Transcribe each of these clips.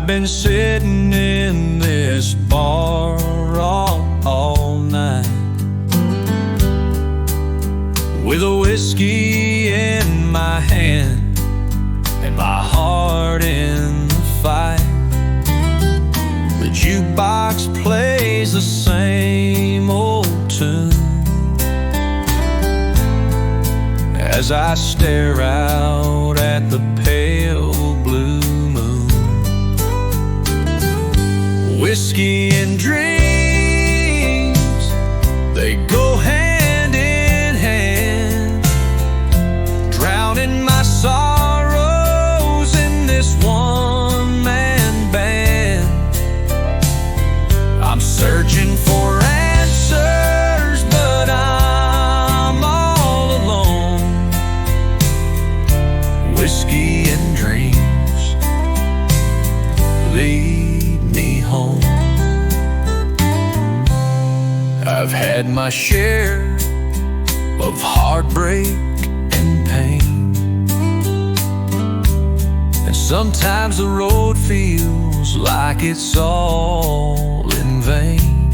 been sitting in this bar all night, with a whiskey in my hand and my heart in the fight. The jukebox plays the same old tune as I stare out at the pale blue moon. Whiskey and dreams, they go hand in hand, drowning my sorrows in this one-man band. I'm searching for answers, but I'm all alone. Whiskey and dreams lead me home. I've had my share of heartbreak and pain, and sometimes the road feels like it's all in vain.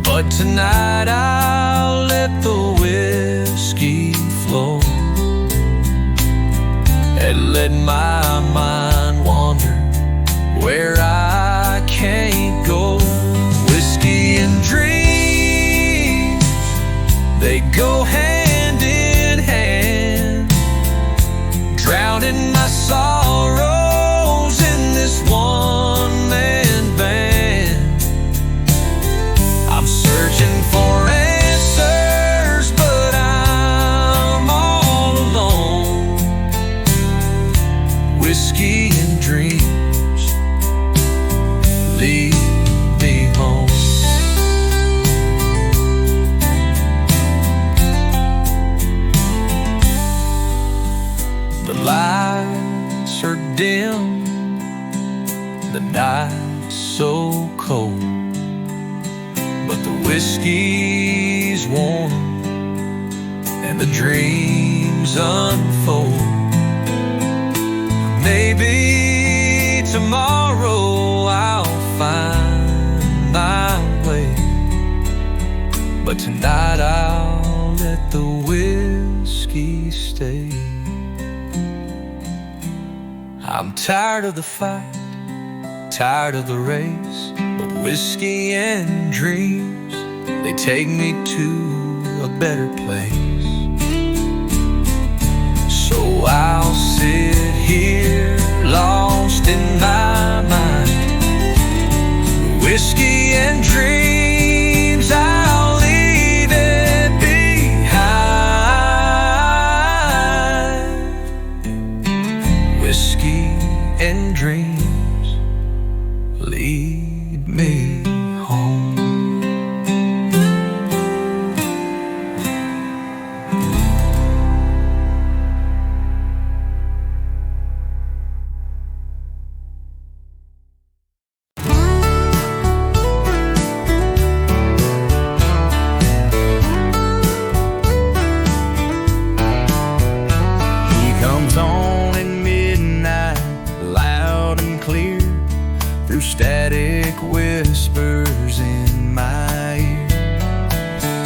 But tonight I'll let the whiskey flow and let my mind wander where I can't go. Whiskey and dreams, they go hand in hand, drowning my sorrows in this one-man band. I'm searching for answers, but I'm all alone. Whiskey and dreams lead me home. The lights are dim, the night's so cold, but the whiskey's warm and the dreams unfold. Maybe tomorrow I'll find my way, but tonight I'll let the whiskey stay. I'm tired of the fight, tired of the race, but whiskey and dreams, they take me to a better place. So I'll sit here lost in my mind. Whiskey and dreams, I'll leave it behind. Whiskey and dreams lead me home. He comes on at midnight, loud and clear, through static whispers in my ear,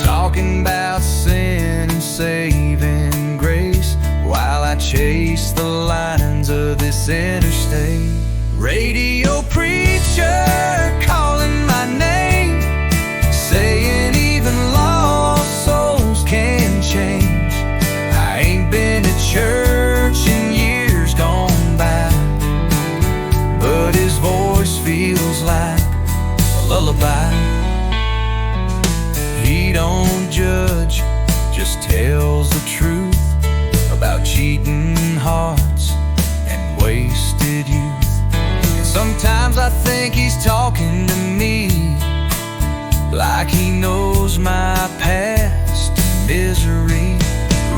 talking about sin and saving grace, while I chase the lines of this interstate. Radio preacher calling my name, saying even lost souls can change. I ain't been to church in years gone by, but his voice feels like a lullaby. He don't judge, just tells the truth about cheating hearts and wasted youth. And sometimes I think he's talking to me, like he knows my past and misery.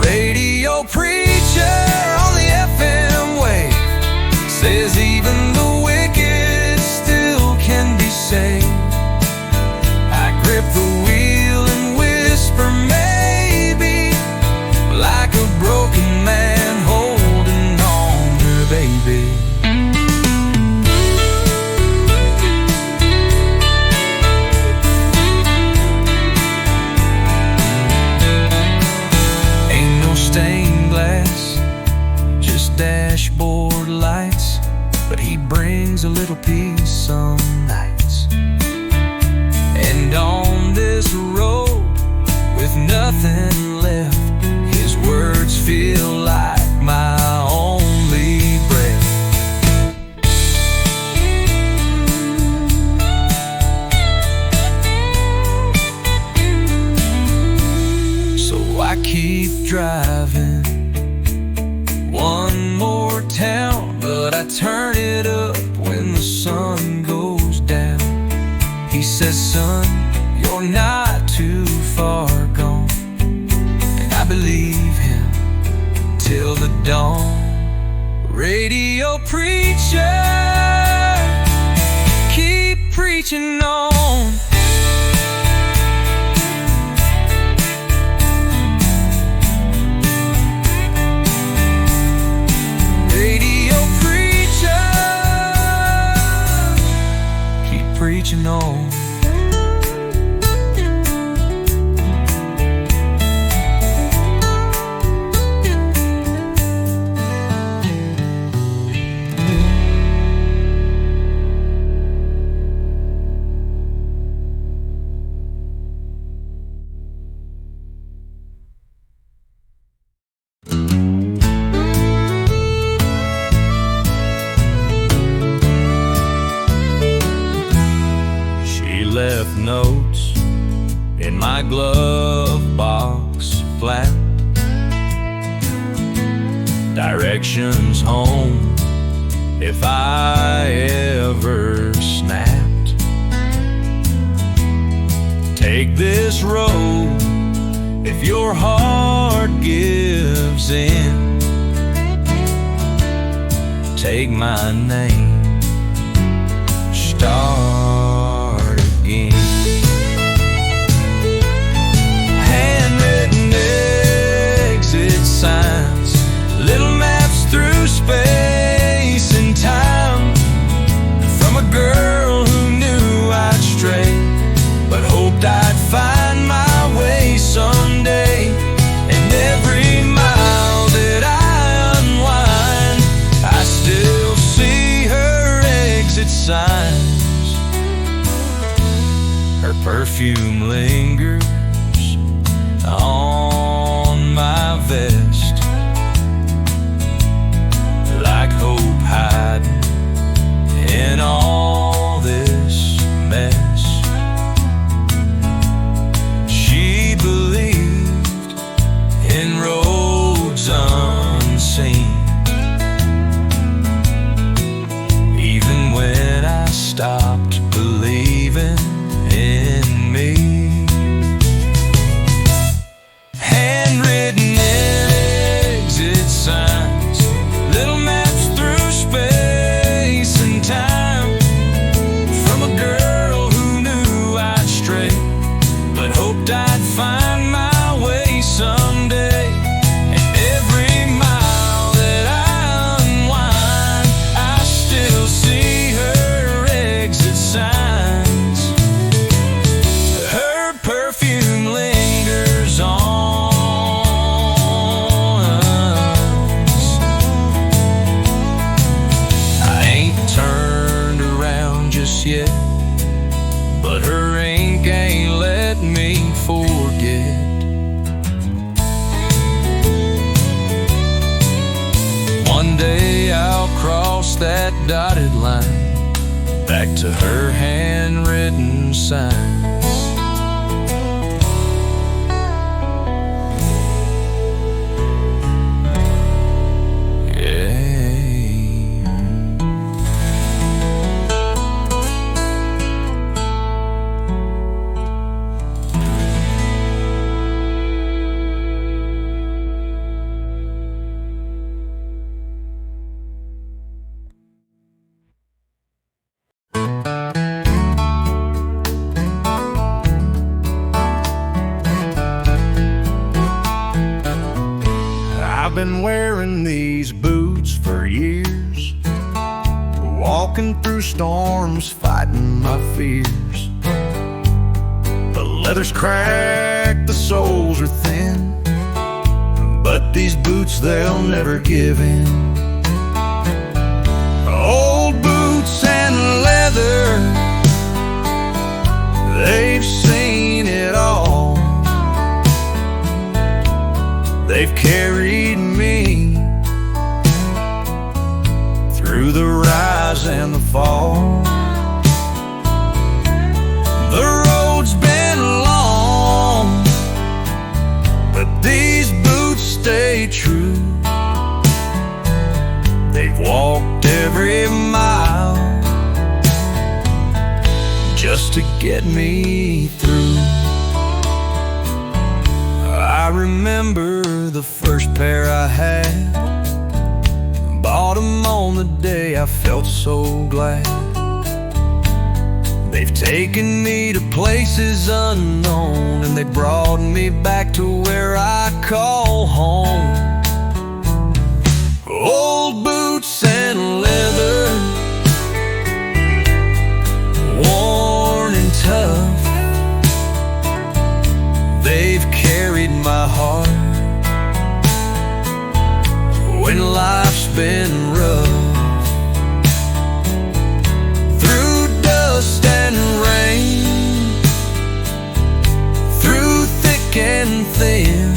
Radio preacher on the FM wave says even the wicked still can be saved. I grip the wheel and whisper maybe, like a broken man holding on to baby. driving one more town, but I turn it up when the sun goes down. He says, son, you're not too far gone, and I believe him till the dawn. Radio preacher, keep preaching on. Radio preacher, keep preaching on. Left notes in my glove box flap, directions home if I ever snapped. Take this road if your heart gives in. Take my name, start again. Handwritten exit signs, little maps through space and time, from a girl who knew I'd stray, but hoped I'd find my way someday. And every mile that I unwind, I still see her exit signs. Her perfume lingers on my vest, like hope hiding in all this mess. She believed in roads unseen, even when I stopped believing in me. Handwritten exit signs, little maps through space and time, from a girl who knew I'd stray, but hoped I'd find my way someday. And every mile that I unwind, I still see her exit signs. Her perfume lingers on us. I ain't turned around just yet, but her ink ain't let me forget. One day I'll cross that dotted line, back to her handwritten signs. I've been wearing these boots for years, walking through storms, fighting my fears. The leather's cracked, the soles are thin, but these boots, they'll never give in. Old boots and leather, they've seen it all. They've carried me through the rise and the fall. The road's been long, but these boots just to get me through. I remember the first pair I had, bought them on the day I felt so glad. They've taken me to places unknown, and they brought me back to where I call home. Old boots and leather, worn and tough, they've carried my heart when life's been rough. Through dust and rain, through thick and thin,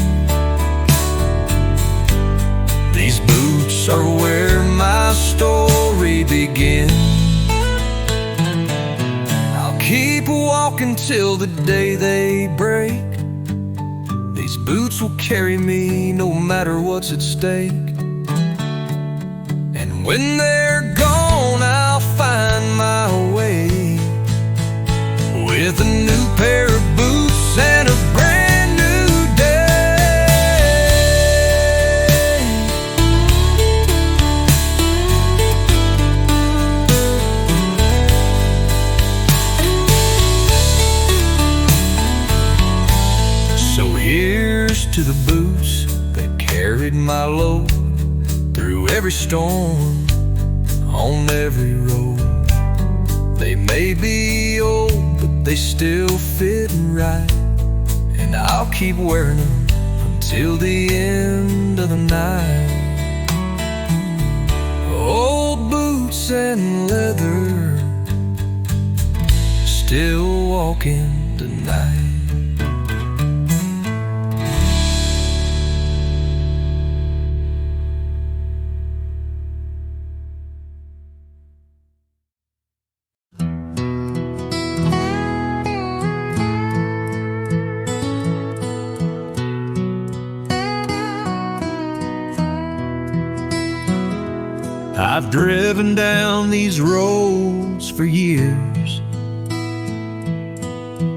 these boots are where my story begins. I'll keep walking till the day they break. These boots will carry me no matter what's at stake. And when they're gone, I'll find my way with a new pair of boots and a brand new day. So here's to the boots that carried my load through every storm, on every road. They may be old, but they still fit right, and I'll keep wearing them until the end of the night. Old boots and leather, still walking tonight. I've driven down these roads for years,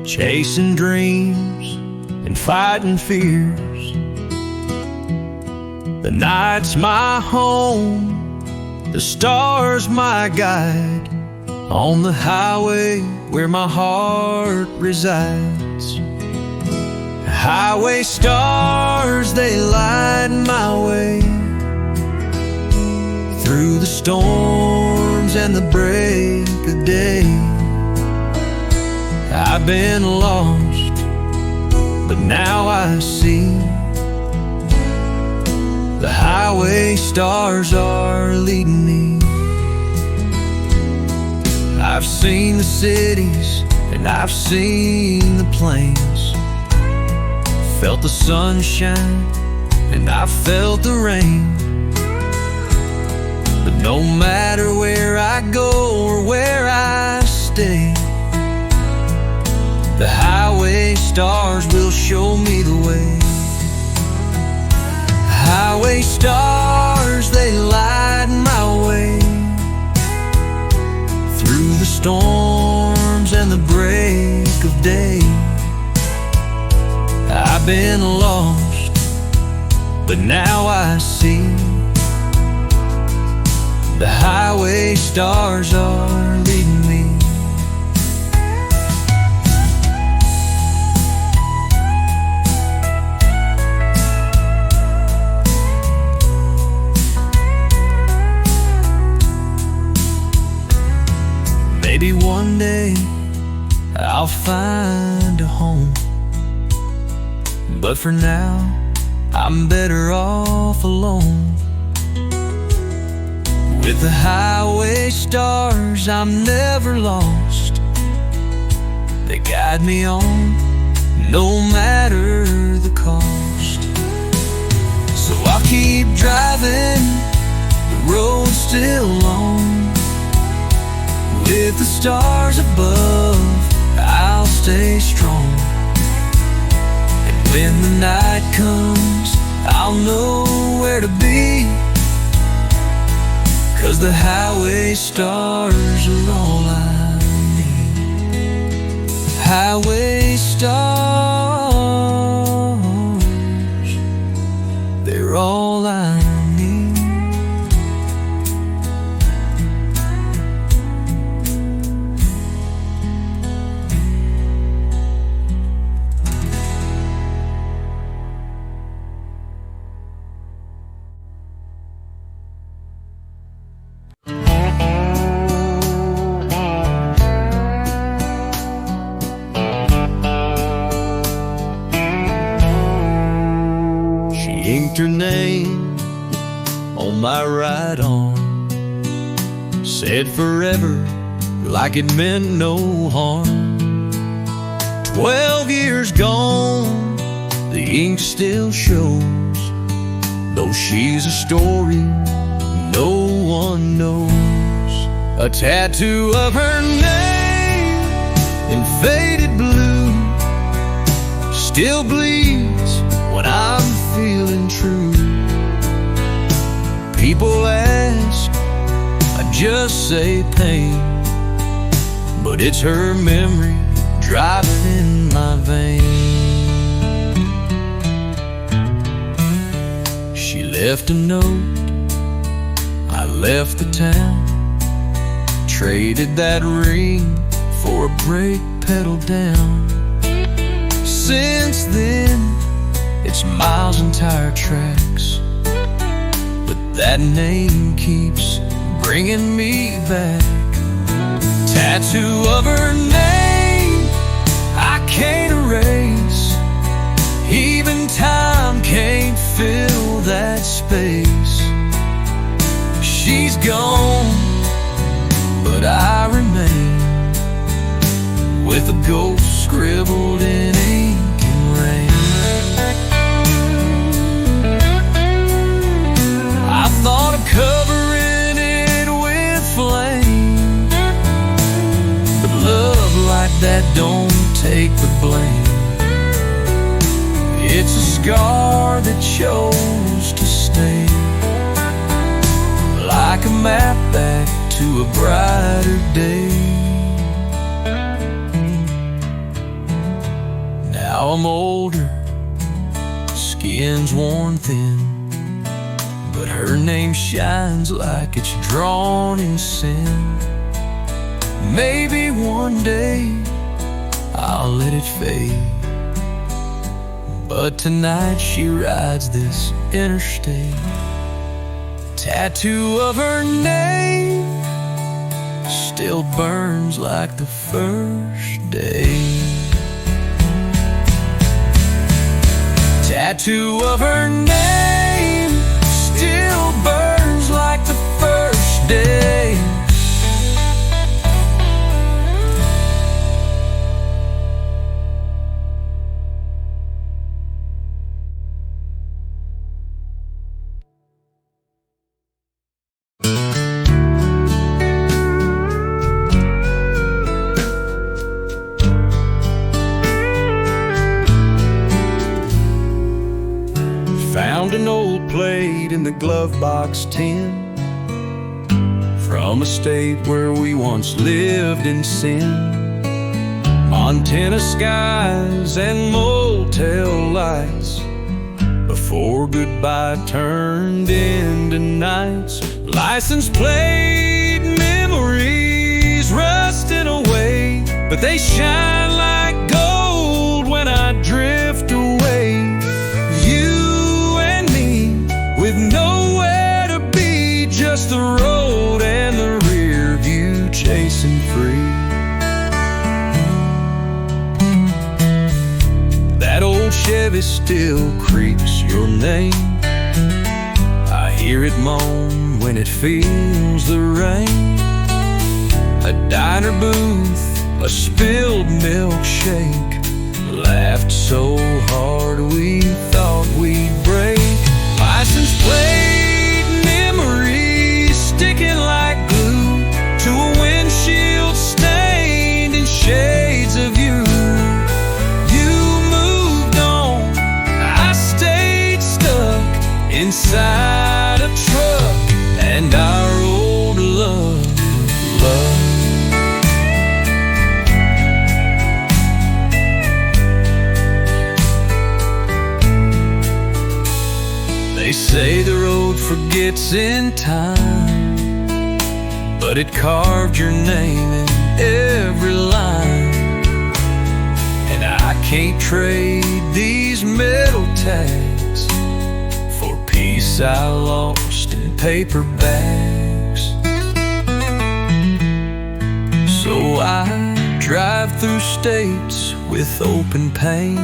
chasing dreams and fighting fears. The night's my home, the stars my guide, on the highway where my heart resides. Highway stars, they light my way through the storms and the break of day. I've been lost, but now I see the highway stars are leading me. I've seen the cities and I've seen the plains, felt the sunshine and I felt the rain. But no matter where I go or where I stay, the highway stars will show me the way. Highway stars, they light my way through the storms and the break of day. I've been lost, but now I see the highway stars are leading me. Maybe one day I'll find a home, but for now I'm better off alone. With the highway stars, I'm never lost. They guide me on, no matter the cost. So I'll keep driving, the road's still long. With the stars above, I'll stay strong. And when the night comes, I'll know where to be, 'cause the highway stars are all I need. highway stars, they're all I need. Inked her name on my right arm, said forever like it meant no harm. 12 years gone, the ink still shows, though she's a story no one knows. A tattoo of her name in faded blue still bleeds when I'm feeling true. People ask, I just say pain, but it's her memory driving in my veins. She left a note, I left the town, traded that ring for a brake pedal down. Since then, it's miles and tire tracks, but that name keeps bringing me back. Tattoo of her name I can't erase, even time can't fill that space. She's gone, but I remain with a ghost scribbled in ink and rain. I thought of covering it with flame, but love like that don't take the blame. It's a scar that chose to stay, like a map back to a brighter day. Now I'm older, skin's worn thin, but her name shines like it's drawn in sin. Maybe one day I'll let it fade, but tonight she rides this interstate. Tattoo of her name still burns like the first day. Tattoo of her name still burns like the first day. Found an old plate in the glove box tin, from a state where we once lived in sin. Montana skies and motel lights, before goodbye turned into nights. License plate memories rusting away, but they shine like gold when I drift away. With nowhere to be, just the road and the rear view chasing free. That old Chevy still creaks your name, I hear it moan when it feels the rain. A diner booth, a spilled milkshake, laughed so hard we thought we'd break. License plate memories sticking like glue to a windshield stained in shades of you. You moved on, I stayed stuck inside a truck and our old love. say the road forgets in time, but it carved your name in every line. And I can't trade these metal tags for peace I lost in paper bags. So I drive through states with open pain,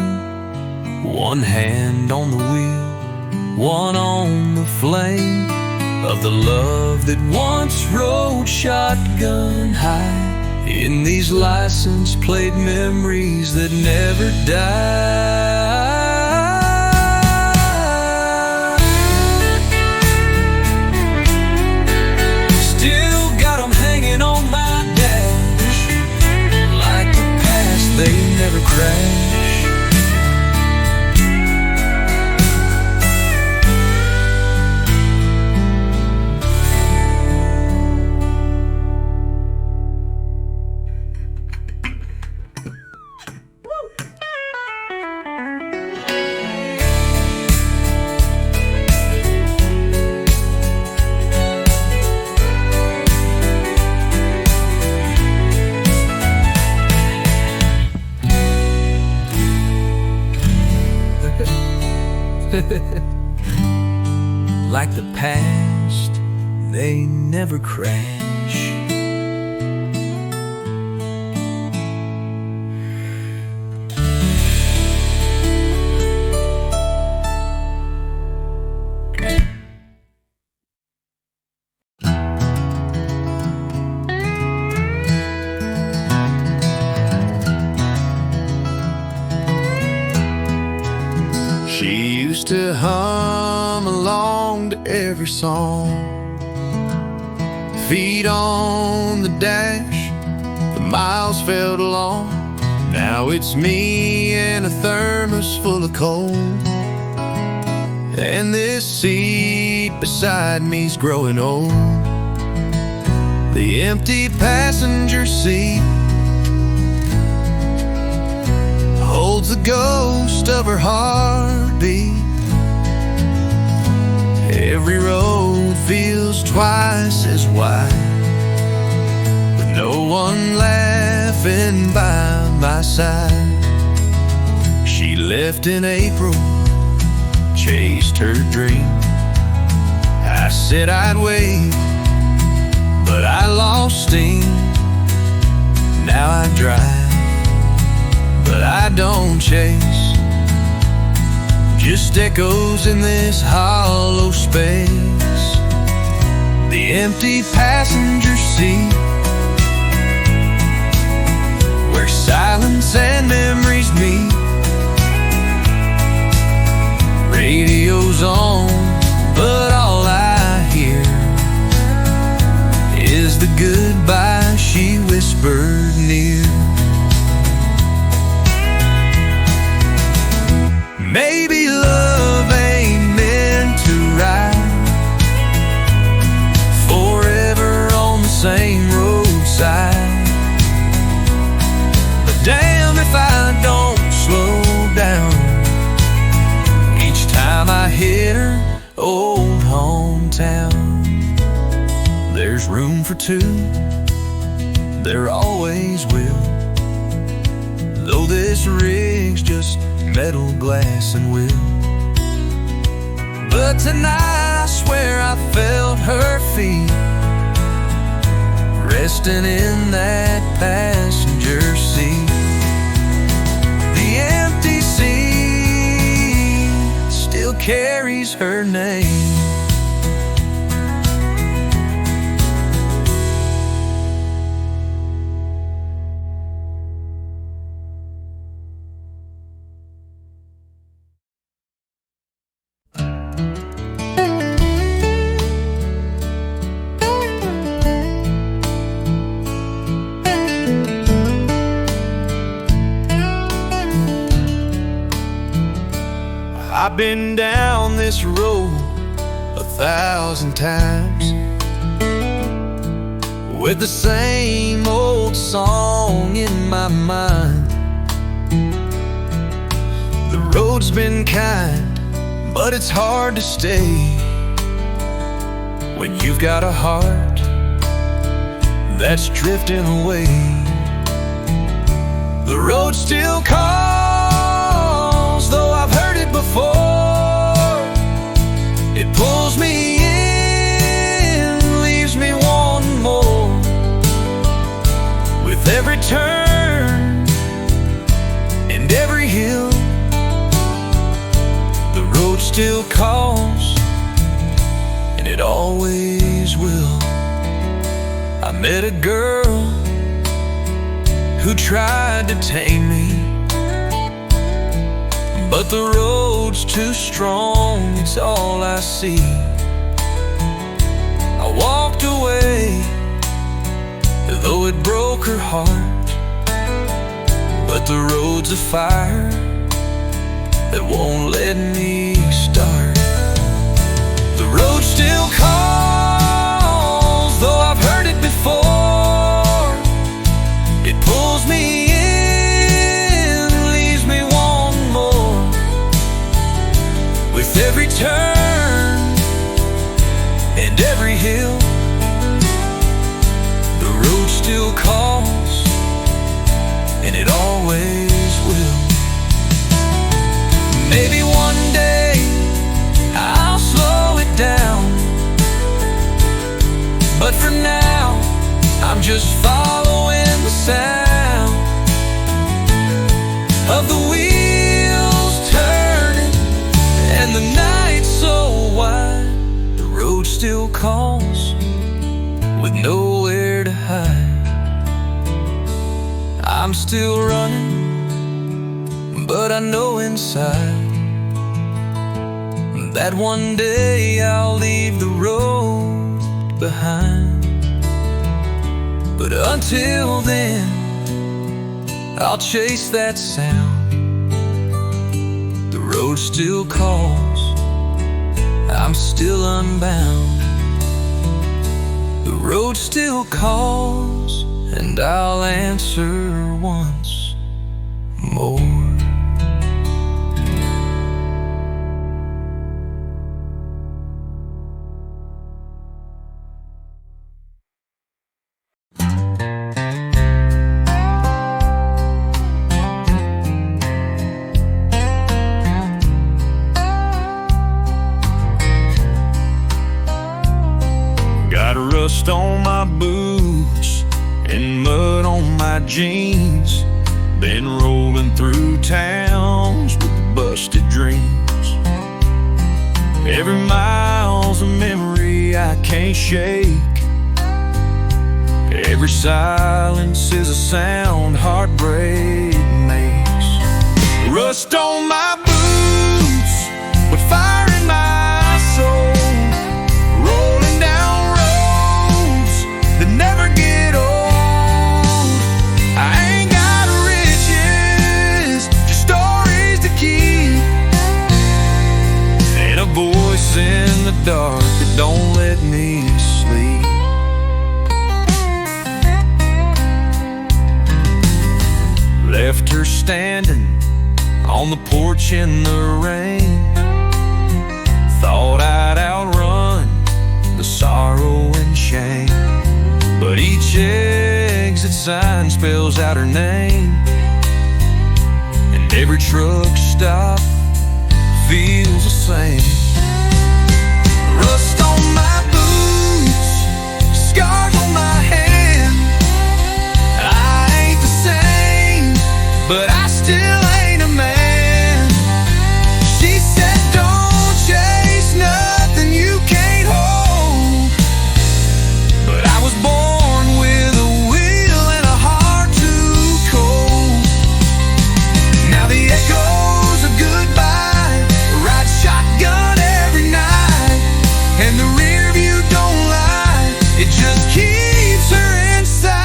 one hand on the wheel, one on the flame of the love that once rode shotgun high in these license plate memories that never die. Still got them hanging on my dash, like the past they never crash. Like the past, they never crash. She used to hum along to every song, feet on the dash, the miles felt long. Now it's me and a thermos full of cold, and this seat beside me's growing old. The empty passenger seat holds the ghost of her heartbeat. Every road feels twice as wide, with no one laughing by my side. She left in April, chased her dream. I said I'd wait, but I lost steam. Now I drive, but I don't chase, just echoes in this hollow space. The empty passenger seat, where silence and memories meet. Radio's on, but all I hear is the goodbye she whispered near. Maybe love ain't meant to ride forever on the same roadside, but damn if I don't slow down each time I hit her old hometown. There's room for two, there always will, though this rig's just metal, glass, and will. But tonight I swear I felt her feet resting in that passenger seat. The empty seat still carries her name. I've been down this road 1,000 times, with the same old song in my mind. The road's been kind, but it's hard to stay when you've got a heart that's drifting away. The road still calls, though I've heard it before. It pulls me in, leaves me wanting more. With every turn and every hill, the road still calls, and it always will. I met a girl who tried to tame me, but the road's too strong, it's all I see. I walked away, though it broke her heart, but the road's a fire that won't let me start. The road still calls, though I've heard it before. It pulls me in, leaves me wanting more. With every turn and every hill, the road still calls, and it always will. Maybe one day I'll slow it down, but for now I'm just following the sound of the wheels turning and the night so wide. The road still calls with nowhere to hide. I'm still running, but I know inside that one day I'll leave the road behind. But until then, I'll chase that sound. The road still calls, I'm still unbound. The road still calls, and I'll answer once more. Got rust on my boots and mud on my jeans. Been rolling through towns with busted dreams. Every mile's a memory I can't shake. Every silence is a sound heartbreak makes. Rust on my boots with fire in my soul, rolling down roads that never get old. I ain't got riches, just stories to keep, and a voice in the dark that don't let me sleep. Left her standing on the porch in the rain. Thought I'd outrun the sorrow and shame, but each exit sign spells out her name, and every truck stop feels the same. Rust on my boots, scars on my hand. I ain't the same, but I still ain't a man. She said don't chase nothing you can't hold, but I was born with a will and a heart too cold. Now the echoes of goodbye ride shotgun every night, and the rear view don't lie, it just keeps her inside.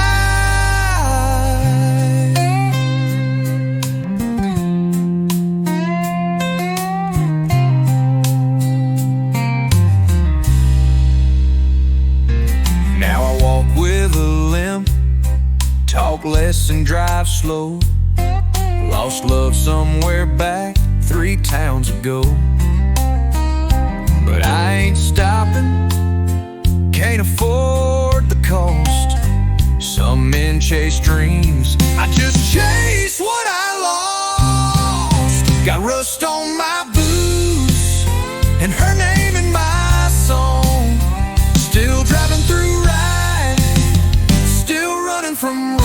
Now I walk with a limp, talk less and drive slow. Lost love somewhere back 3 towns ago, but I ain't stopping can't afford the cost. Some men chase dreams, I just chase what I lost. Got rust on my boots and her name in my song. Still driving through right, still running from wrong.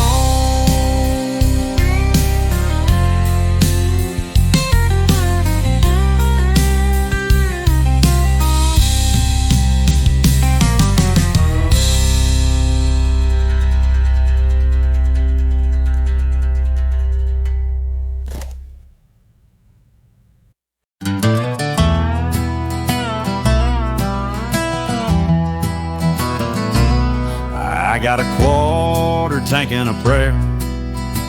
I got a quarter tank and a prayer,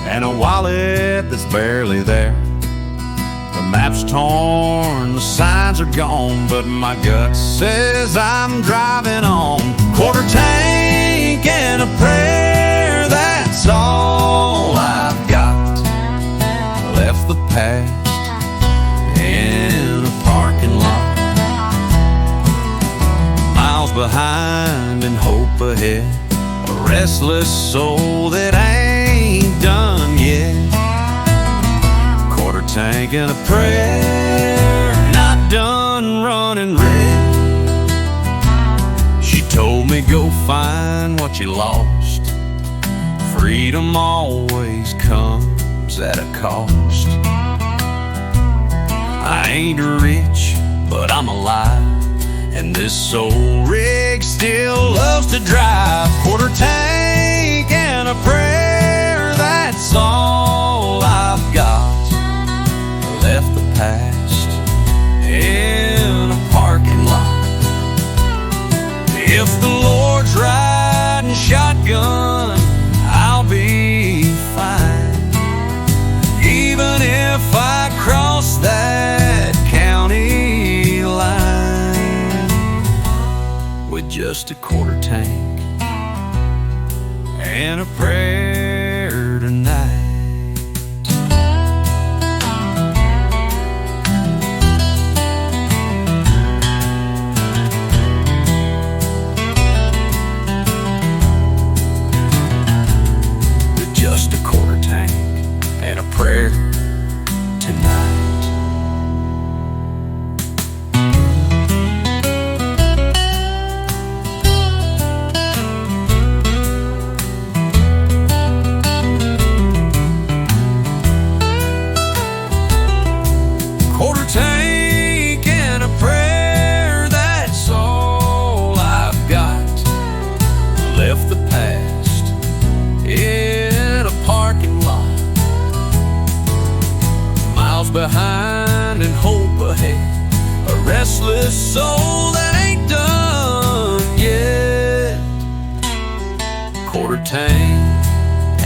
and a wallet that's barely there. The map's torn, the signs are gone, but my gut says I'm driving on. Quarter tank and a prayer, that's all I've got. Left the past in a parking lot, miles behind and hope ahead. A restless soul that ain't done yet. Quarter tank and a prayer, not done running red. She told me go find what you lost. Freedom always comes at a cost. I ain't rich, but I'm alive, and this old rig still loves to drive. Quarter tank and a prayer, that's all I've got. Left the past in a parking lot. If the Lord's riding shotgun, I'll be fine. Even if I cross that county line with just a quarter tank and a prayer tonight. With just a quarter tank and a prayer tonight. Quarter tank and a prayer, that's all I've got. Left the past in a parking lot, miles behind and hope ahead. A restless soul that ain't done yet. Quarter tank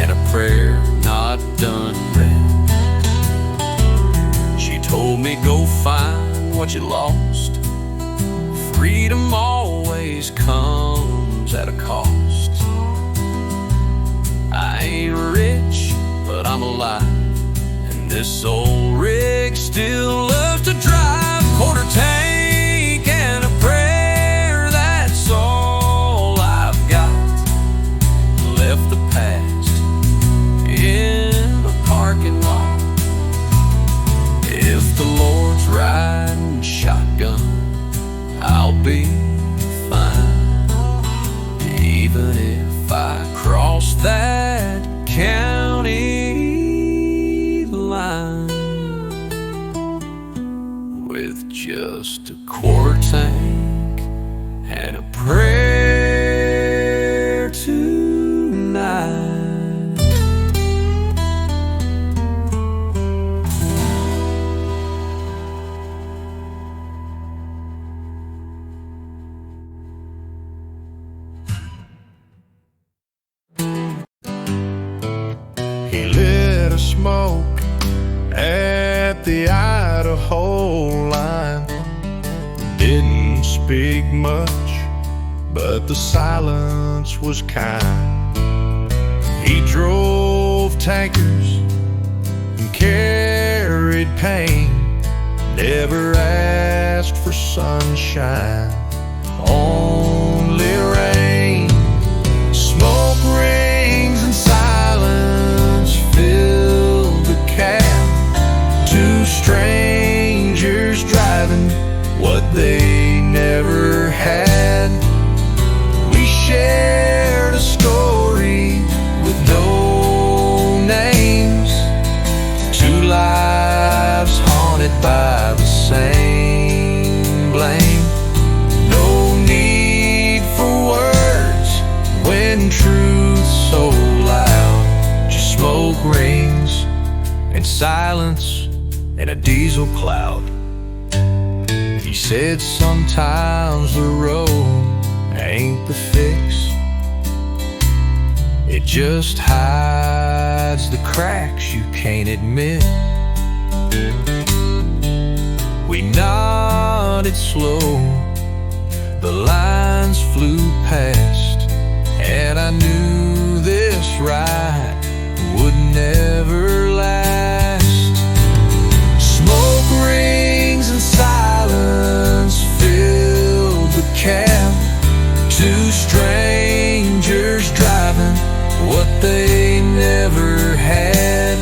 and a prayer, not done read. Told me go find what you lost. Freedom always comes at a cost. I ain't rich, but I'm alive, and this old rig still loves to drive. Quarter tank and a prayer, that's all I've got. Left the past in a parking lot. If the Lord's riding shotgun, I'll be fine. Even if I cross that county line with just a quarter tank and a prayer tonight. He lit a smoke at the Idaho line. Didn't speak much, but the silence was kind. He drove tankers and carried pain, never asked for sunshine, only rain. silence and a diesel cloud. He said sometimes the road ain't the fix, it just hides the cracks you can't admit. We nodded slow, the lines flew past, and I knew this ride would never last. Smoke rings and silence filled the cab. Two strangers driving what they never had.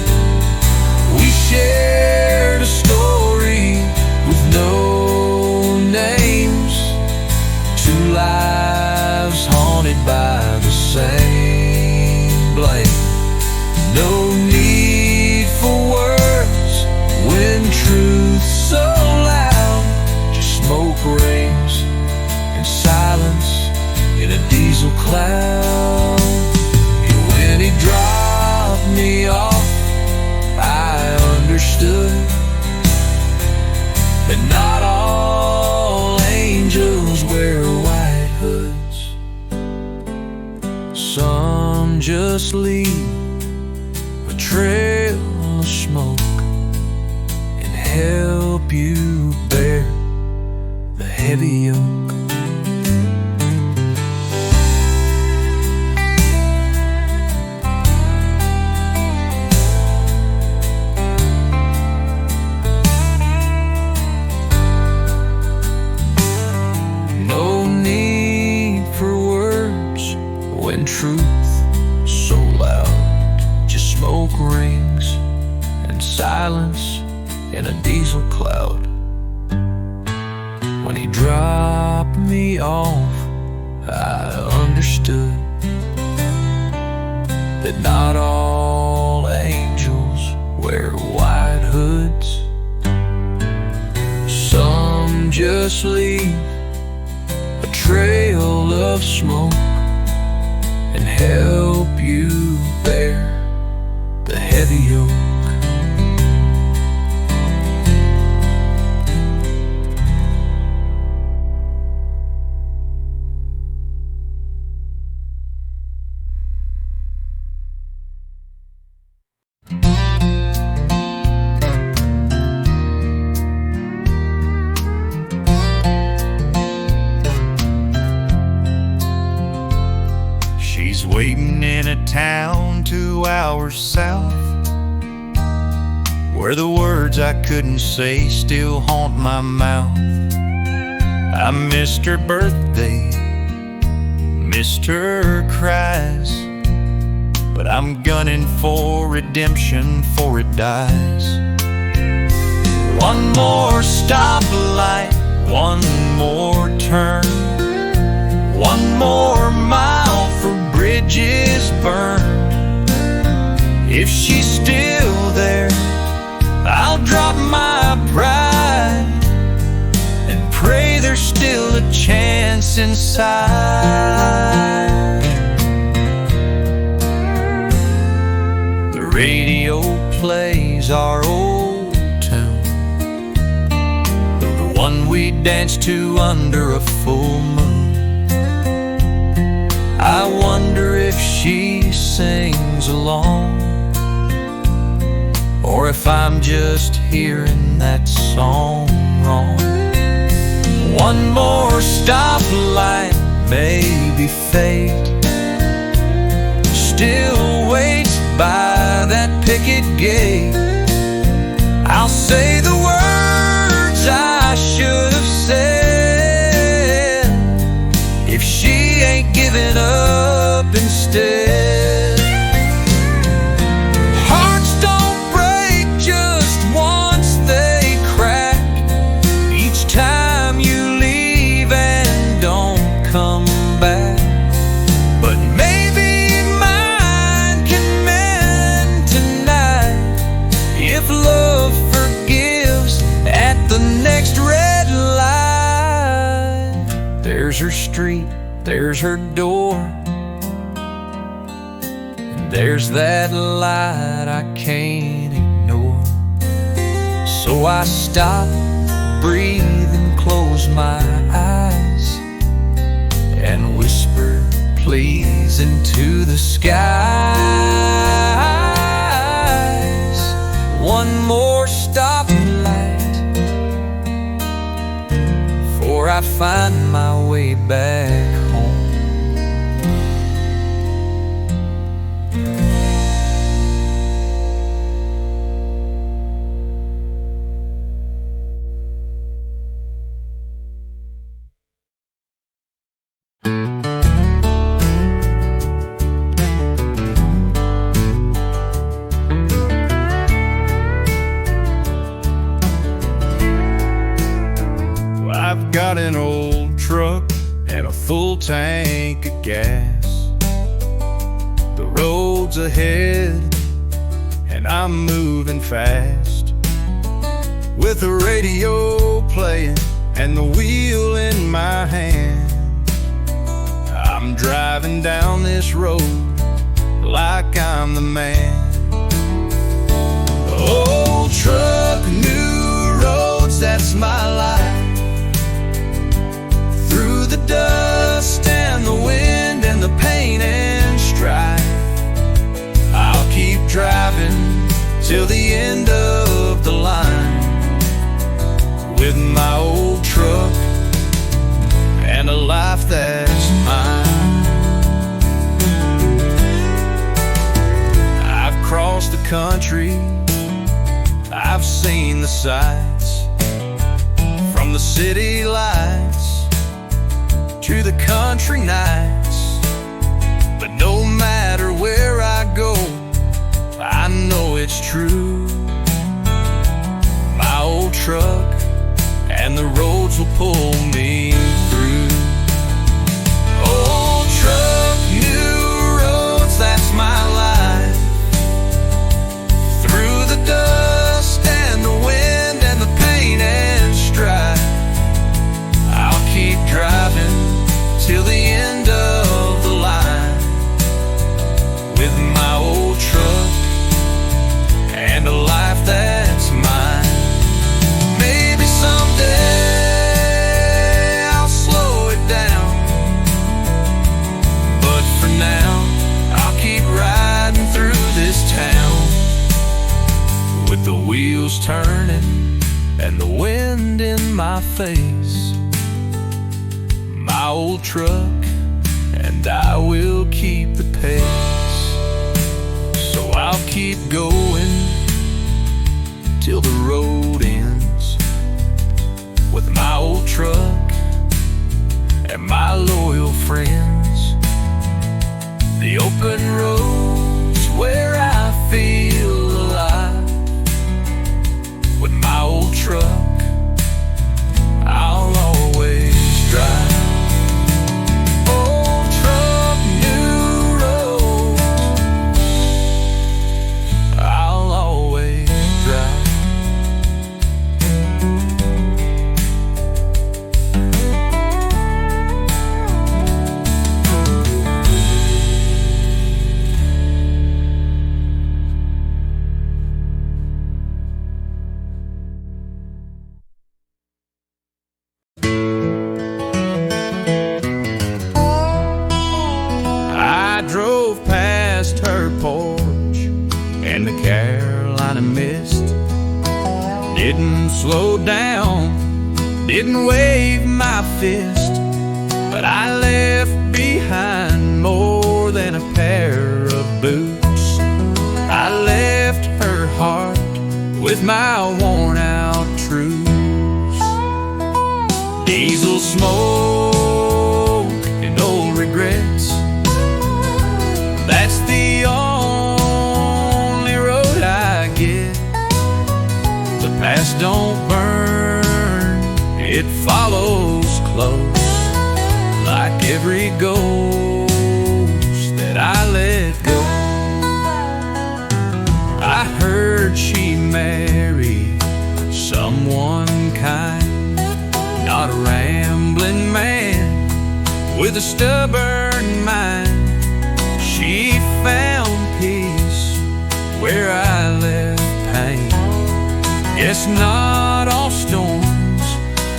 We shared a story with no names, two lives haunted by the same blame. No need for words when truth's so loud. Just smoke rings and silence in a diesel cloud. And when he dropped me off, I understood that not all angels wear white hoods. Some just leave a trail of smoke and help you bear the heavy yoke. No need for words when truth so loud. Just smoke rings and silence in a diesel cloud. When he dropped me off, I understood that not all angels wear white hoods. Some just leave a trail of smoke and help you bear the heavy yoke. She's waiting in a town 2 hours south, where the words I couldn't say still haunt my mouth. I missed her birthday, missed her cries, but I'm gunning for redemption before it dies. One more stoplight, one more turn, one more mile for bridges burned. If she's still there, I'll drop my pride and pray there's still a chance inside. The radio plays our old tune, the one we danced to under a full moon. I wonder if she sings along, or if I'm just hearing that song wrong. One more stoplight, maybe fate still waits by that picket gate. I'll say the words I should have said if she ain't giving up instead. Hearts don't break just once, they crack each time you leave and don't come back. But maybe mine can mend tonight if love forgives at the next red light. There's her street, there's her door, and there's that light I can't ignore. So I stop, breathe, and close my eyes and whisper please into the skies. One more stoplight before I find my way back home. I've got an old truck and a full tank of gas. The road's ahead and I'm moving fast, with the radio playing and the wheel in my hand. I'm driving down this road like I'm the man. Old truck, new roads, that's my life. Through the dust and the wind and the pain and strife, I'll keep driving till the end of the line, with my old truck and a life that's mine. I've crossed the country, I've seen the sights, from the city lights to the country nights. But no matter where I go, I know it's true. My old truck and the roads will pull me through. Old truck, new roads, that's my life. Through the dust and the wind and the pain and strife, I'll keep driving till the end of the line, with my old truck and a life that's mine. Maybe someday I'll slow it down, but for now I'll keep riding through this town, with the wheels turning and the wind in my face. My old truck and I will keep the pace. So I'll keep going till the road ends, with my old truck and my loyal friends. The open roads where I feel alive, with my old truck I'll always drive. Drove past her porch and the Carolina mist. Didn't slow down, didn't wave my fist, but I left behind more than a pair of boots. I left her heart with my worn out truths. Diesel smoke and old regrets, that's the only road I get. The past don't burn, it follows close, like every ghost that I let go. I heard she married someone kind, not a rambling man with a stubborn mind. She found peace where I left pain. Yes, Guess not all storms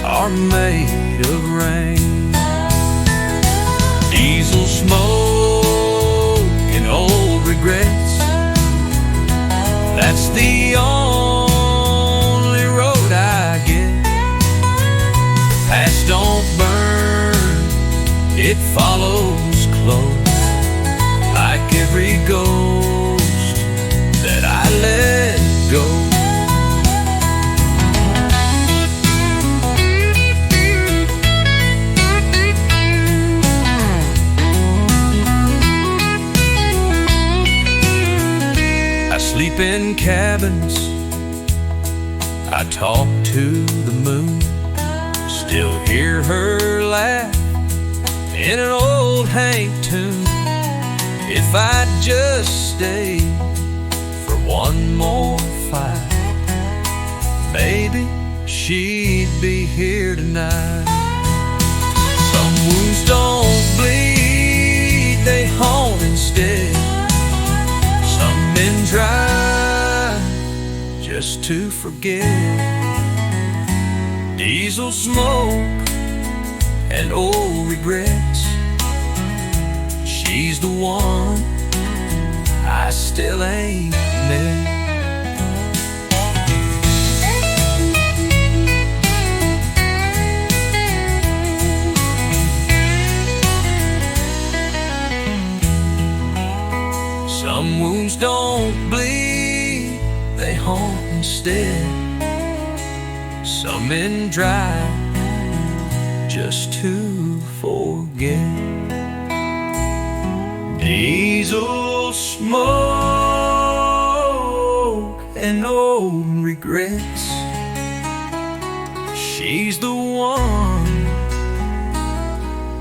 are made of rain. Diesel smoke and old regrets, that's the only road I get. Past don't burn, it follows close, like every ghost that I let go. I sleep in cabins, I talk to the moon, still hear her laugh in an old Hank tune. If I'd just stay for one more fight, maybe she'd be here tonight. Some wounds don't bleed, they haunt instead. Some men try just to forget. Diesel smoke and old regrets, she's the one I still ain't met. Some wounds don't bleed, they haunt instead. Some men drive just to forget. Diesel smoke and old regrets, she's the one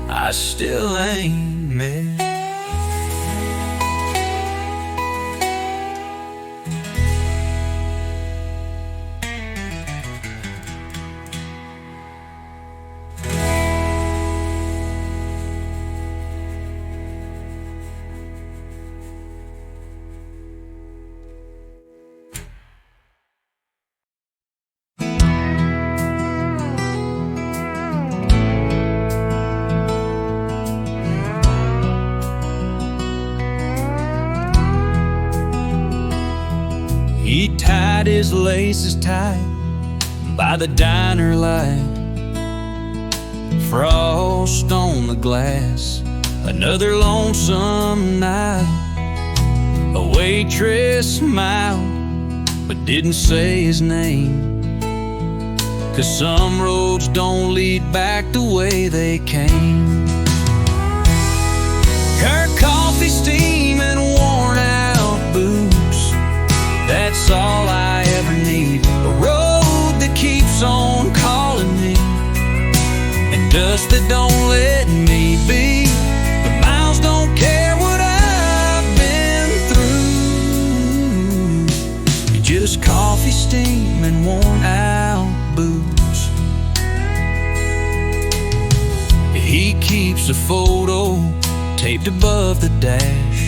I still ain't met. He tied his laces tight by the diner light. Frost on the glass, another lonesome night. A waitress smiled but didn't say his name, 'cause some roads don't lead back the way they came. Her coffee steaming, worn out boots, that's all I ever need. A road that keeps on calling me, and dust that don't let me be. The miles don't care what I've been through. Just coffee steam and worn out boots. He keeps a photo taped above the dash.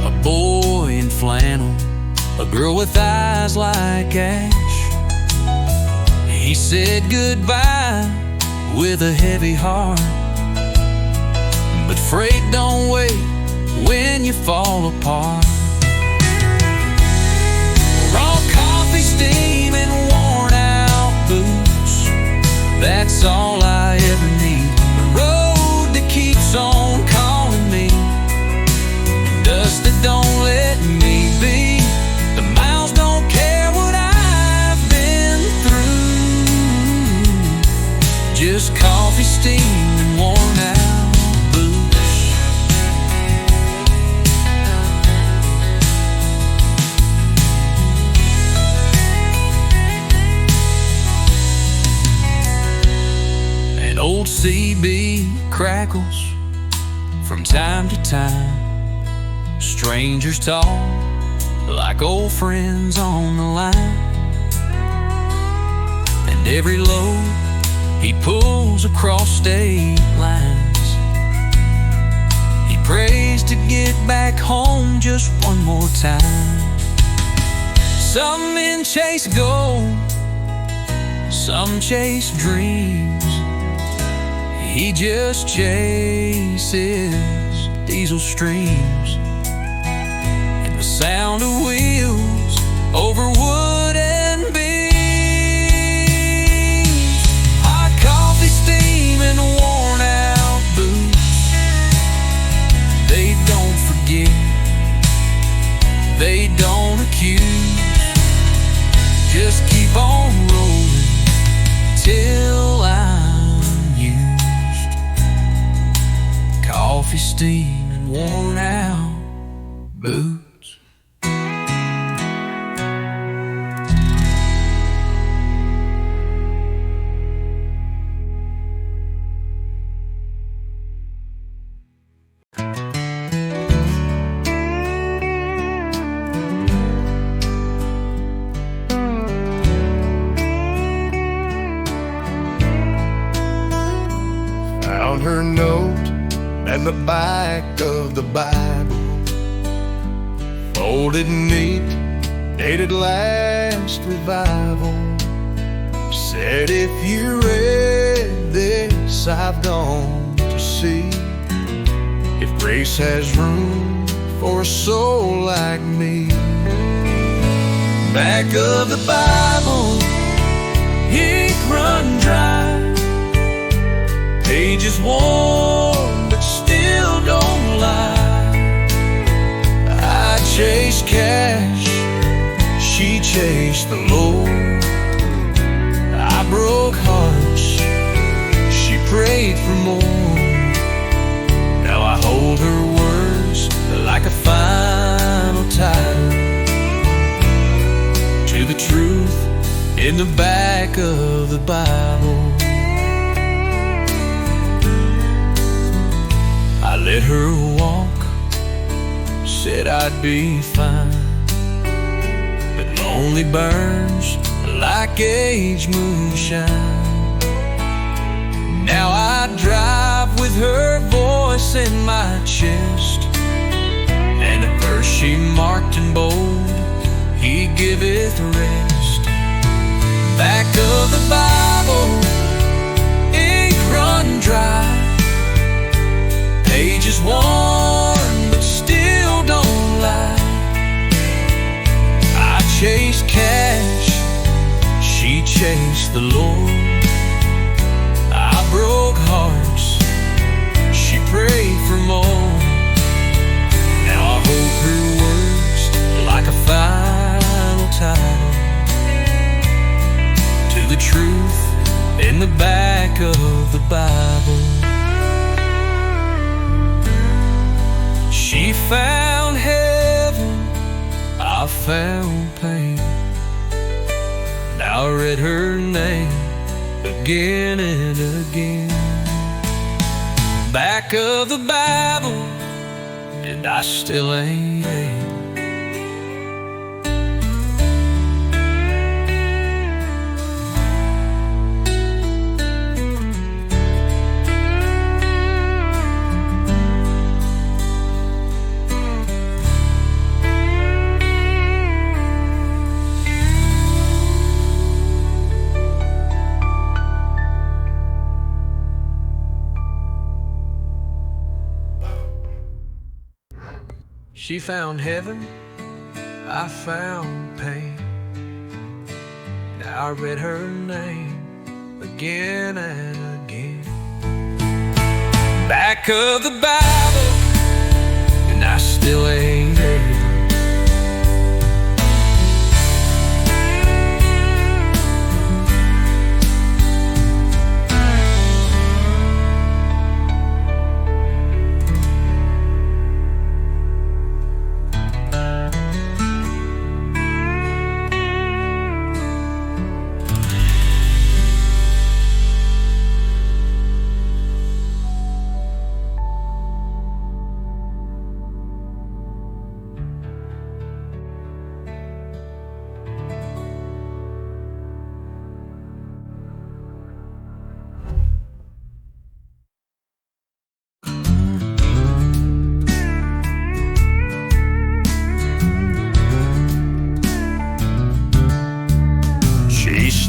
A boy in flannel, a girl with eyes like ash. He said goodbye with a heavy heart, but freight don't wait when you fall apart. Raw coffee steam and worn out boots, that's all I ever need. A road that keeps on calling me, dust that don't let me be. The miles don't care what I've been through. Just coffee steam and worn out boots. An old CB crackles from time to time. Strangers talk like old friends on the line, and every load he pulls across state lines, he prays to get back home just one more time. Some men chase gold, some chase dreams. He just chases diesel streams and the sound of wheels over wood and beams. Hot coffee, steam, and worn out boots. They don't forget, they don't accuse. Just keep on rolling till I'm used. Coffee, steam, and worn out boots. Found her note at the back of the Bible, folded neat, dated last revival. Said if you read this, I've gone to see if grace has room for a soul like me. Back of the Bible, ink run dry, pages worn but still don't lie. I chased cash, she chased the Lord. I broke hearts, she prayed for more. Now I hold her words like a final title to the truth in the back of the Bible. I let her walk, said I'd be fine, but lonely burns like age moonshine. Now I drive with her voice in my chest, and a verse she marked in bold, He giveth rest. Back of the Bible, ink run dry, pages worn but still don't lie. I chased cash, she chased the Lord. I broke hearts, she prayed for more. Now I hold her words like a final title to the truth in the back of the Bible. She found heaven, I found pain. Now I read her name again and again. Back of the Bible, and I still ain't. She found heaven, I found pain. Now I read her name again and again. Back of the Bible, and I still ain't able.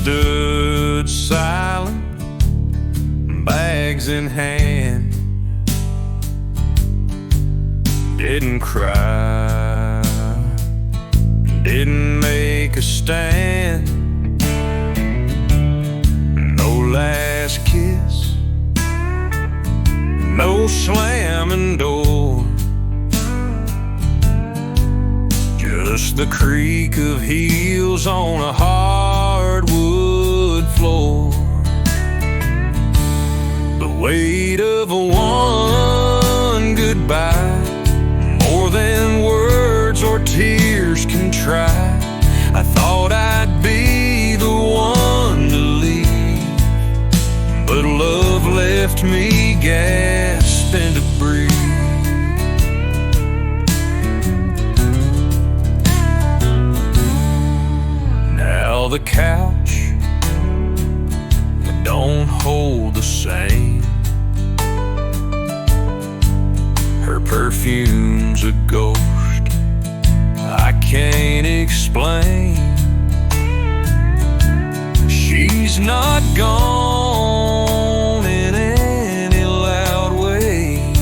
stood silent, bags in hand. Didn't cry, didn't make a stand. No last kiss, no slamming door, just the creak of heels on a hardwood floor. The weight of a one goodbye, more than words or tears can try. I thought I'd be the one to leave, but love left me gasping to breathe. Now the couch, it don't hold the same. Her perfume's a ghost I can't explain. She's not gone in any loud way,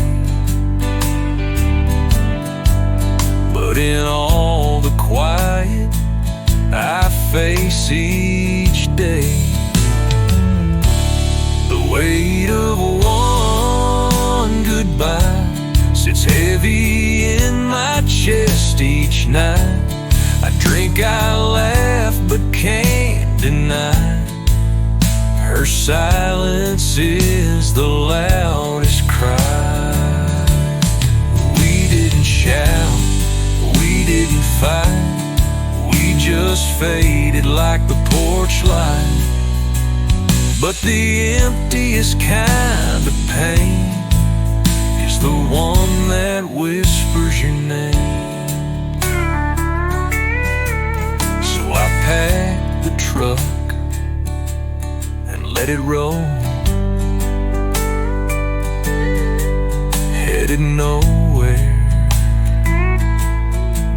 but in all the quiet I face each day. The weight of one goodbye sits heavy in my chest each night. I drink, I laugh, but can't deny her silence is the loudest cry. We didn't shout, we didn't fight, we just faded like the porch light. But the emptiest kind of pain is the one that whispers your name. So I packed the truck and let it roll, headed nowhere,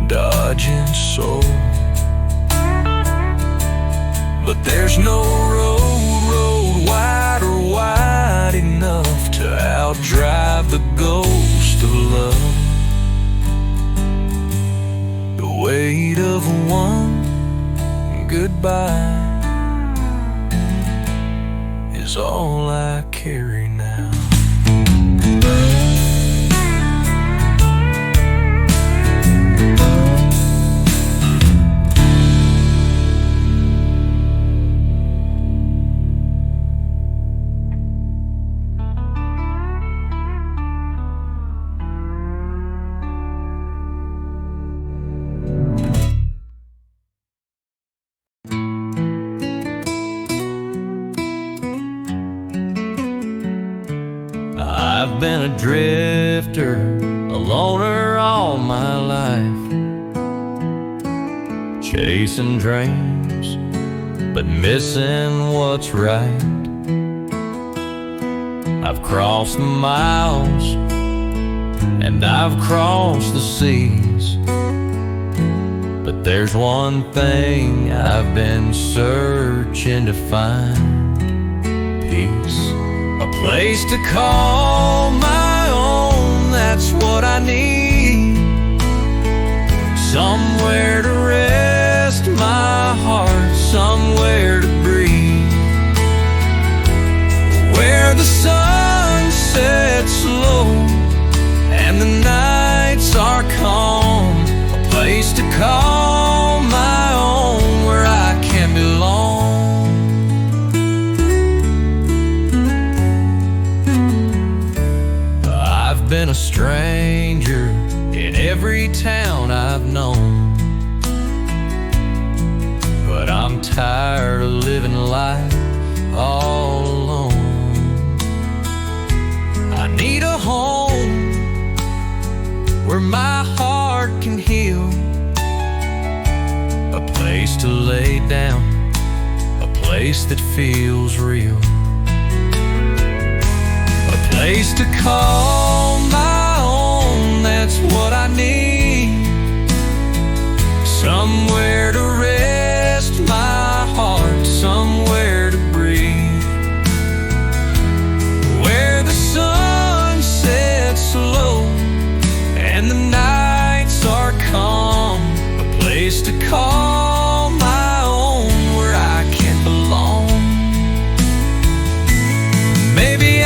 dodging soul. But there's no road wide or wide enough to outdrive the ghost of love. The weight of one goodbye is all I carry now. I've been a drifter, a loner all my life, chasing dreams, but missing what's right. I've crossed the miles, and I've crossed the seas, but there's one thing I've been searching to find: peace. A place to call my own, that's what I need. Somewhere to rest my heart, somewhere to breathe, where the sun sets low and the nights are calm. A place to call my own, where I can belong. Been a stranger in every town I've known, but I'm tired of living life all alone. I need a home where my heart can heal, a place to lay down, a place that feels real, a place to call my own, that's what I need. Somewhere to rest my heart, somewhere somewhere to breathe, where the sun sets slow and the nights are calm, a place to call my own, where I can belong. Maybe